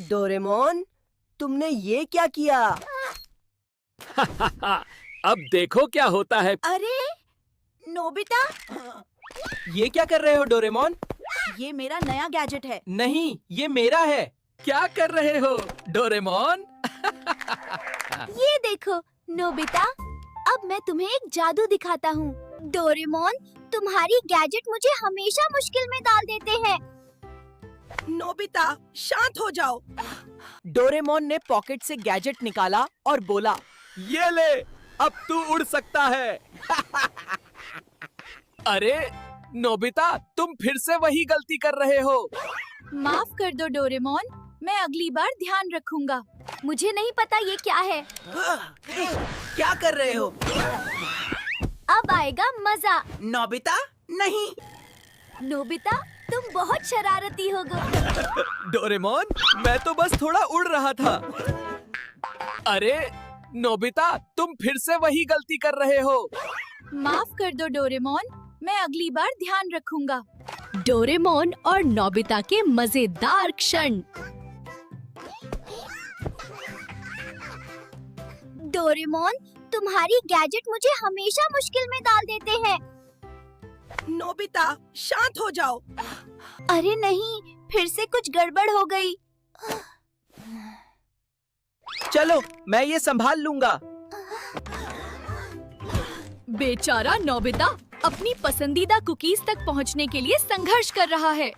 Doraemon, तुमने ये क्या किया? अब देखो क्या होता है। अरे नोबिता, ये क्या कर रहे हो डोरेमोन? ये मेरा नया गैजेट है। नहीं, ये मेरा है। क्या कर रहे हो डोरेमोन? ये देखो नोबिता, अब मैं तुम्हें एक जादू दिखाता हूँ। डोरेमोन, तुम्हारी गैजेट मुझे हमेशा मुश्किल में डाल देते हैं। नोबिता, शांत हो जाओ। डोरेमोन ने पॉकेट से गैजेट निकाला और बोला, ये ले, अब तू उड़ सकता है। अरे नोबिता, तुम फिर से वही गलती कर रहे हो। माफ कर दो डोरेमोन, मैं अगली बार ध्यान रखूंगा। मुझे नहीं पता ये क्या है। क्या कर रहे हो? अब आएगा मजा। नोबिता, नहीं। नोबिता, तुम बहुत शरारती हो गए। डोरेमोन, मैं तो बस थोड़ा उड़ रहा था। अरे नोबिता, तुम फिर से वही गलती कर रहे हो। माफ कर दो डोरेमोन, मैं अगली बार ध्यान रखूंगा। डोरेमोन और नोबिता के मजेदार क्षण। डोरेमोन, तुम्हारी गैजेट मुझे हमेशा मुश्किल में डाल देते हैं। नोबिता, शांत हो जाओ। अरे नहीं, फिर से कुछ गड़बड़ हो गई। चलो, मैं ये संभाल लूंगा। बेचारा नोबिता अपनी पसंदीदा कुकीज तक पहुंचने के लिए संघर्ष कर रहा है।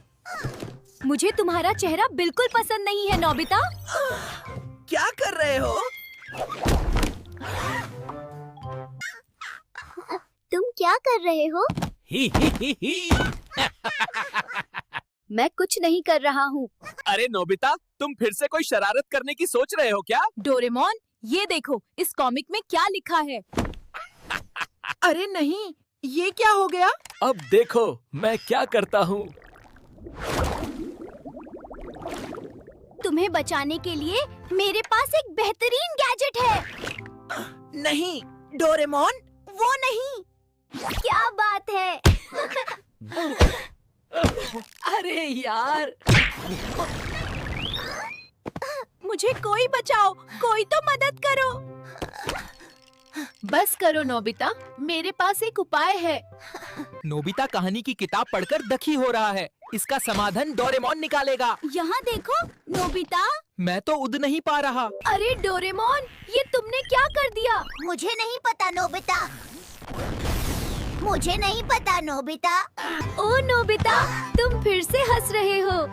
मुझे तुम्हारा चेहरा बिल्कुल पसंद नहीं है नोबिता। क्या कर रहे हो? तुम क्या कर रहे हो? ही ही ही ही। मैं कुछ नहीं कर रहा हूँ। अरे नोबिता, तुम फिर से कोई शरारत करने की सोच रहे हो क्या? डोरेमोन, ये देखो, इस कॉमिक में क्या लिखा है। अरे नहीं, ये क्या हो गया? अब देखो मैं क्या करता हूँ। तुम्हें बचाने के लिए मेरे पास एक बेहतरीन गैजेट है। नहीं, डोरेमोन, वो नहीं। क्या बात है? अरे यार, मुझे कोई बचाओ, कोई तो मदद करो। बस करो नोबिता, मेरे पास एक उपाय है। नोबिता कहानी की किताब पढ़कर दुखी हो रहा है। इसका समाधान डोरेमोन निकालेगा। यहाँ देखो नोबिता। मैं तो उड़ नहीं पा रहा। अरे डोरेमोन, ये तुमने क्या कर दिया? मुझे नहीं पता नोबिता। मुझे नहीं पता नोबिता। ओ नोबिता, तुम फिर से हंस रहे हो।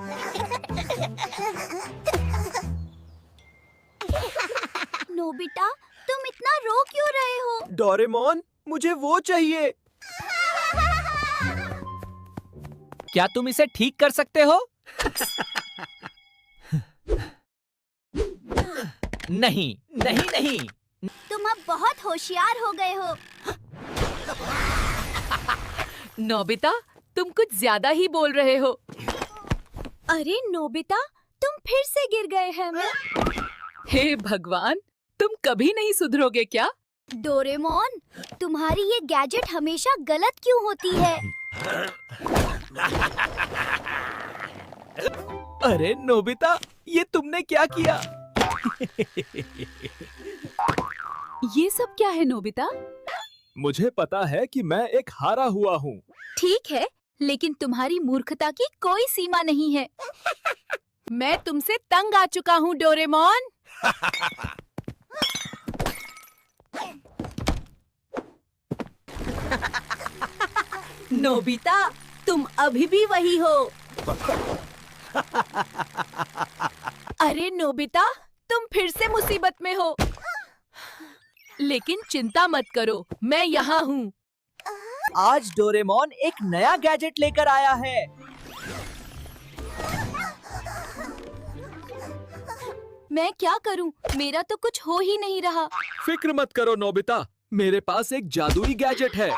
नोबिता, तुम इतना रो क्यों रहे हो? डोरेमोन, मुझे वो चाहिए। क्या तुम इसे ठीक कर सकते हो? नहीं, नहीं, नहीं। तुम अब बहुत होशियार हो गए हो। नोबिता, तुम कुछ ज्यादा ही बोल रहे हो। अरे नोबिता, तुम फिर से गिर गए हैं। हे भगवान, तुम कभी नहीं सुधरोगे क्या? डोरेमोन, तुम्हारी ये गैजेट हमेशा गलत क्यों होती है? अरे नोबिता, ये तुमने क्या किया? ये सब क्या है नोबिता? मुझे पता है कि मैं एक हारा हुआ हूँ। ठीक है, लेकिन तुम्हारी मूर्खता की कोई सीमा नहीं है। मैं तुमसे तंग आ चुका हूँ डोरेमोन। नोबिता, तुम अभी भी वही हो। अरे नोबिता, तुम फिर से मुसीबत में हो। लेकिन चिंता मत करो, मैं यहाँ हूँ। आज डोरेमोन एक नया गैजेट लेकर आया है। मैं क्या करूँ? मेरा तो कुछ हो ही नहीं रहा। फिक्र मत करो नोबिता, मेरे पास एक जादुई गैजेट है।